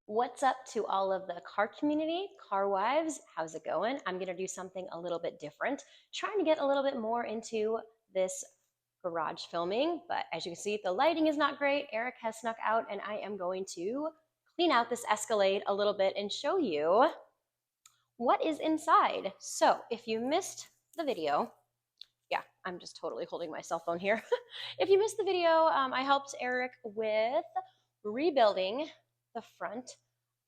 What's up to all of the car community, car wives? How's it going? I'm going to do something a little bit different, trying to get a little bit more into this garage filming. But as you can see, the lighting is not great. Eric has snuck out, and I am going to clean out this Escalade a little bit and show you what is inside. So if you missed the video, yeah, I'm just totally holding my cell phone here. If you missed the video, I helped Eric with rebuilding the front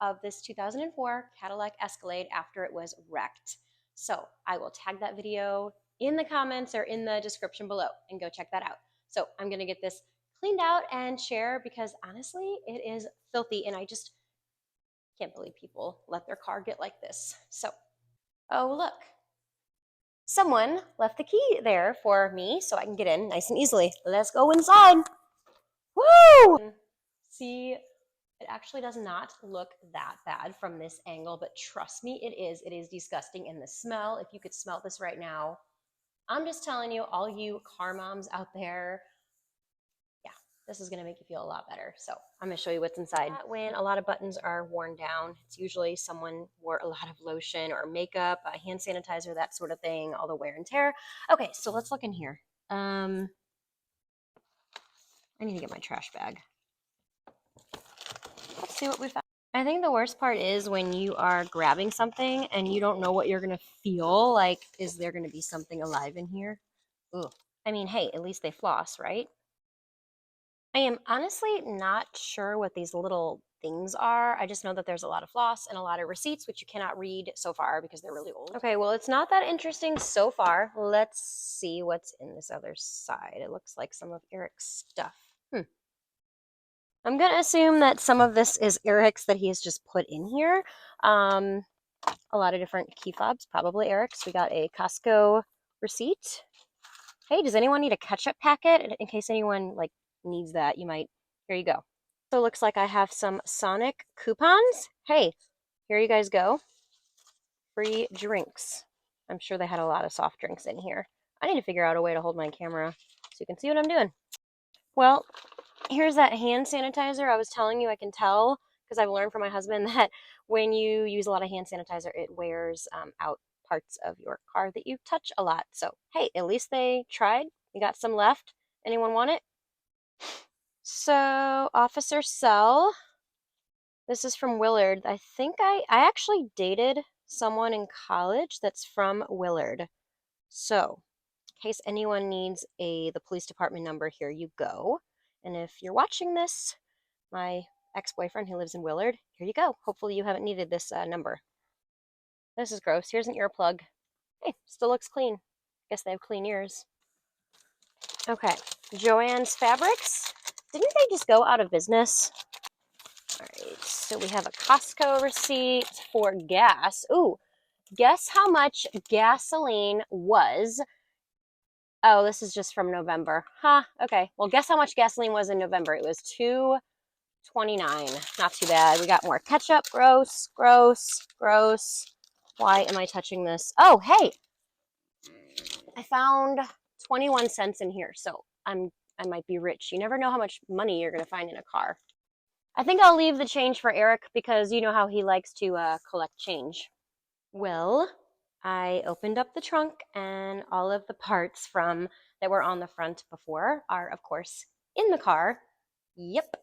of this 2004 Cadillac Escalade after it was wrecked. So I will tag that video in the comments or in the description below and go check that out. So I'm gonna get this cleaned out and share because honestly, it is filthy and I just can't believe people let their car get like this. So, oh look, someone left the key there for me so I can get in nice and easily. Let's go inside. Woo! See, it actually does not look that bad from this angle, but trust me, it is. It is disgusting. And the smell, if you could smell this right now, I'm just telling you, all you car moms out there, yeah, this is going to make you feel a lot better. So I'm going to show you what's inside. When a lot of buttons are worn down, it's usually someone wore a lot of lotion or makeup, a hand sanitizer, that sort of thing, all the wear and tear. Okay, so let's look in here. I need to get my trash bag. Let's see what we found. I think the worst part is when you are grabbing something and you don't know what you're going to feel. Like, is there going to be something alive in here? Ugh. I mean, hey, at least they floss, right? I am honestly not sure what these little things are. I just know that there's a lot of floss and a lot of receipts, which you cannot read so far because they're really old. Okay, well, it's not that interesting so far. Let's see what's in this other side. It looks like some of Eric's stuff. I'm going to assume that some of this is Eric's that he has just put in here. A lot of different key fobs, probably Eric's. We got a Costco receipt. Hey, does anyone need a ketchup packet? In case anyone like needs that, you might. Here you go. So it looks like I have some Sonic coupons. Hey, here you guys go. Free drinks. I'm sure they had a lot of soft drinks in here. I need to figure out a way to hold my camera so you can see what I'm doing. Well, here's that hand sanitizer I was telling you. I can tell because I've learned from my husband that when you use a lot of hand sanitizer, it wears out parts of your car that you touch a lot. So, hey, at least they tried. We got some left. Anyone want it? So, Officer Cell. This is from Willard. I think I actually dated someone in college that's from Willard. So, in case anyone needs the police department number, here you go. And if you're watching this, my ex-boyfriend who lives in Willard, here you go. Hopefully you haven't needed this number. This is gross. Here's an earplug. Hey, still looks clean. Guess they have clean ears. Okay, Joann's Fabrics. Didn't they just go out of business? All right, so we have a Costco receipt for gas. Ooh, guess how much gasoline was. Oh, this is just from November. Huh, okay. Well, guess how much gasoline was in November? It was $2.29. Not too bad. We got more ketchup. Gross, gross, gross. Why am I touching this? Oh, hey. I found 21 cents in here, so I might be rich. You never know how much money you're going to find in a car. I think I'll leave the change for Eric because you know how he likes to collect change. Well, I opened up the trunk and all of the parts from that were on the front before are, of course, in the car. Yep,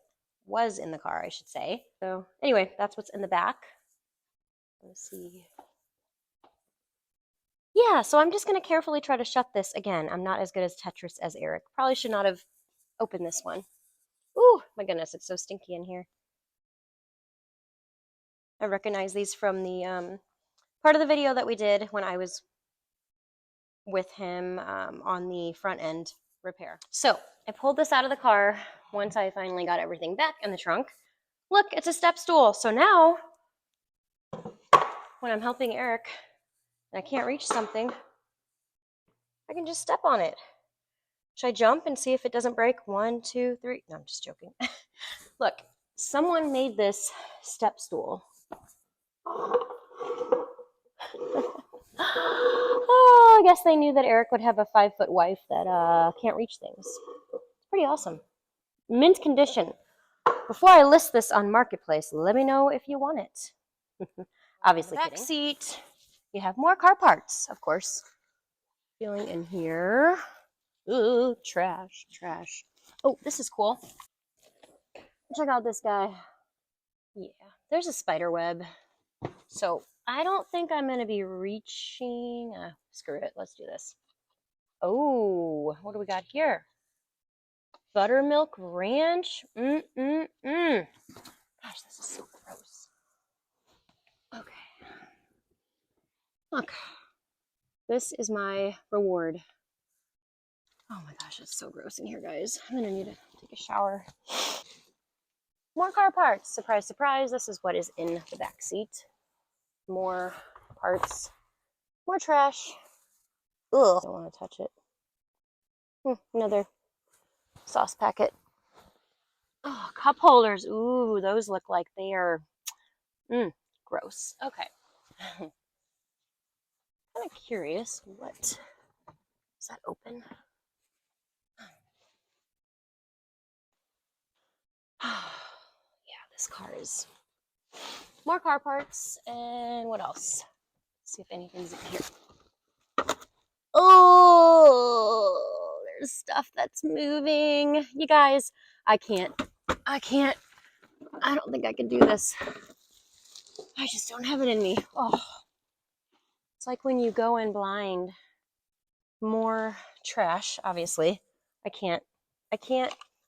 was in the car, I should say. So anyway, that's what's in the back. Let's see. Yeah, so I'm just going to carefully try to shut this. Again, I'm not as good as Tetris as Eric. Probably should not have opened this one. Ooh, my goodness, it's so stinky in here. I recognize these from the part of the video that we did when I was with him on the front end repair. So I pulled this out of the car once I finally got everything back in the trunk. Look, it's a step stool. So now when I'm helping Eric and I can't reach something, I can just step on it. Should I jump and see if it doesn't break? 1, 2, 3. No, I'm just joking. Look, someone made this step stool. Oh, I guess they knew that Eric would have a 5-foot wife that can't reach things. It's pretty awesome. Mint condition. Before I list this on Marketplace, let me know if you want it. Obviously, back seat. You have more car parts, of course. Feeling in here. Ooh, trash, trash. Oh, this is cool. Check out this guy. Yeah, there's a spider web. So I don't think I'm going to be reaching. Screw it. Let's do this. Oh, what do we got here? Buttermilk ranch. Gosh, this is so gross. Okay. Look. This is my reward. Oh my gosh, it's so gross in here, guys. I'm going to need to take a shower. More car parts. Surprise, surprise. This is what is in the back seat. More parts. More trash. Ugh. Don't want to touch it. Another sauce packet. Oh, cup holders. Ooh, those look like they are gross. Okay. Kind of curious. What is that open? Yeah, this car is more car parts. And what else? Let's see if anything's in here. Oh, there's stuff that's moving. You guys, I don't think I can do this. I just don't have it in me. Oh, it's like when you go in blind. More trash, obviously. I can't.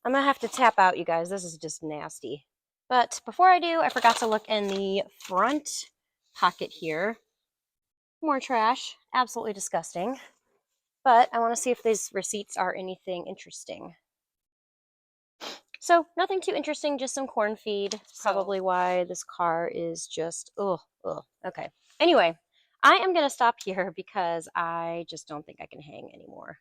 I'm gonna have to tap out, you guys. This is just nasty. But before I do, I forgot to look in the front pocket here. More trash. Absolutely disgusting. But I want to see if these receipts are anything interesting. So nothing too interesting, just some corn feed. Probably why this car is just, okay. Anyway, I am going to stop here because I just don't think I can hang anymore.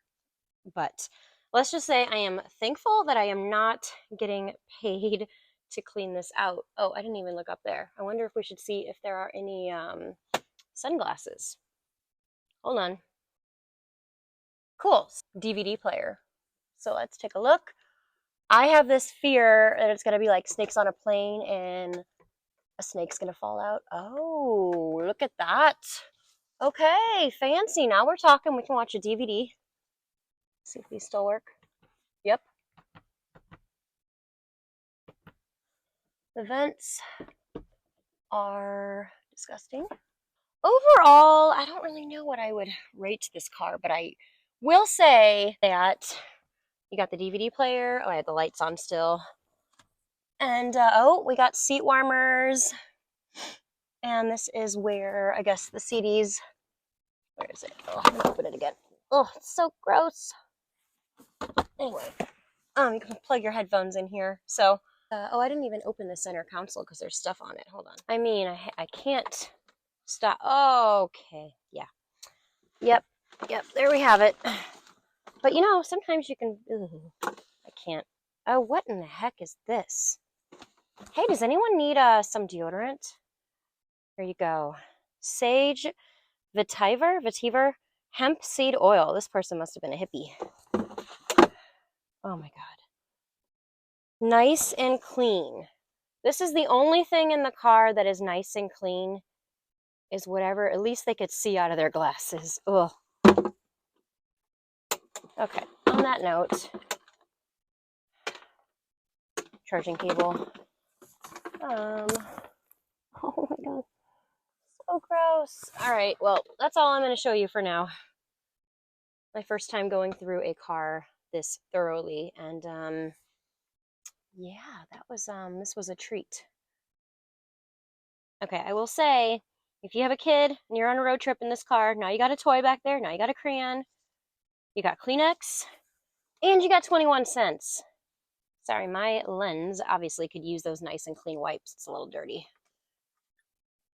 But let's just say I am thankful that I am not getting paid to clean this out. Oh, I didn't even look up there. I wonder if we should see if there are any sunglasses. Hold on. Cool. DVD player. So let's take a look. I have this fear that it's going to be like Snakes on a Plane and a snake's going to fall out. Oh, look at that. Okay, fancy. Now we're talking. We can watch a DVD. See if these still work. Yep. The vents are disgusting. Overall, I don't really know what I would rate this car, but I will say that you got the DVD player. Oh, I had the lights on still. And, we got seat warmers. And this is where, I guess, the CDs. Where is it? Oh, I'm gonna open it again. Oh, it's so gross. Anyway, you can plug your headphones in here. So, I didn't even open the center console because there's stuff on it. Hold on. I mean, I can't stop. Oh, okay. Yeah. Yep. There we have it. But you know, sometimes you can. I can't. Oh, what in the heck is this? Hey, does anyone need some deodorant? Here you go. Sage vetiver hemp seed oil. This person must have been a hippie. Oh my god. Nice and clean. This is the only thing in the car that is nice and clean, is whatever, at least they could see out of their glasses. Ugh. Okay, on that note, charging cable. Oh my god, so gross. All right, well, that's all I'm going to show you for now. My first time going through a car this thoroughly, and yeah, that was this was a treat. Okay, I will say, if you have a kid and you're on a road trip in this car, now you got a toy back there, now you got a crayon, you got Kleenex, and you got 21 cents. Sorry, my lens obviously could use those nice and clean wipes. It's a little dirty.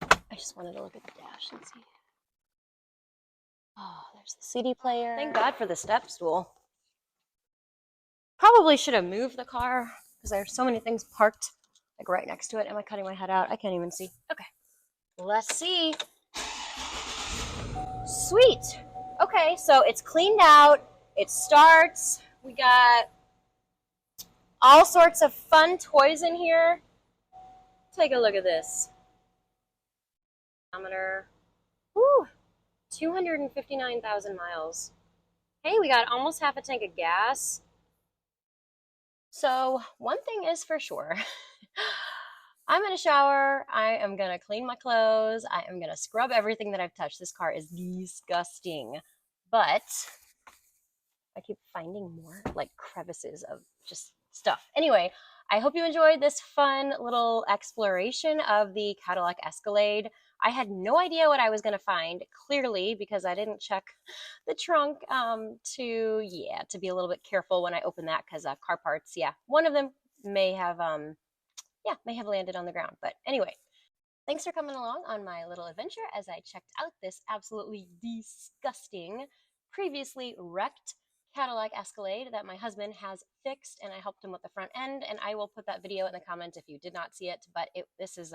I just wanted to look at the dash and see. Oh, there's the CD player. Thank God for the step stool. Probably should have moved the car because there's so many things parked like right next to it. Am I cutting my head out? I can't even see. Okay, let's see. Sweet. Okay, so it's cleaned out. It starts. We got All sorts of fun toys in here. Take a look at this. Woo, 259,000 miles. Hey, we got almost half a tank of gas. So, one thing is for sure. I'm gonna shower. I am gonna clean my clothes. I am gonna scrub everything that I've touched. This car is disgusting. But I keep finding more like crevices of just stuff. Anyway, I hope you enjoyed this fun little exploration of the Cadillac Escalade. I had no idea what I was going to find, clearly, because I didn't check the trunk to be a little bit careful when I open that because car parts, yeah, one of them may have may have landed on the ground. But anyway, thanks for coming along on my little adventure as I checked out this absolutely disgusting, previously wrecked Cadillac Escalade that my husband has fixed, and I helped him with the front end. And I will put that video in the comments if you did not see it. But this is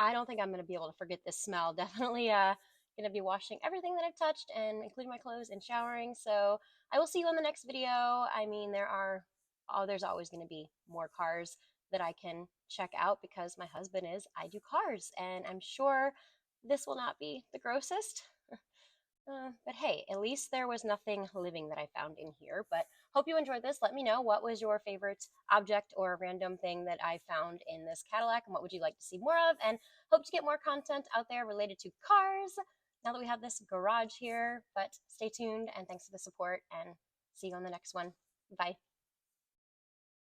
I don't think I'm going to be able to forget this smell. Definitely going to be washing everything that I've touched, and including my clothes and showering. So I will see you on the next video. I mean, there's always going to be more cars that I can check out because my husband I do cars, and I'm sure this will not be the grossest. But hey, at least there was nothing living that I found in here. But hope you enjoyed this. Let me know what was your favorite object or random thing that I found in this Cadillac, and what would you like to see more of, and hope to get more content out there related to cars now that we have this garage here. But stay tuned, and thanks for the support, and see you on the next one. Bye.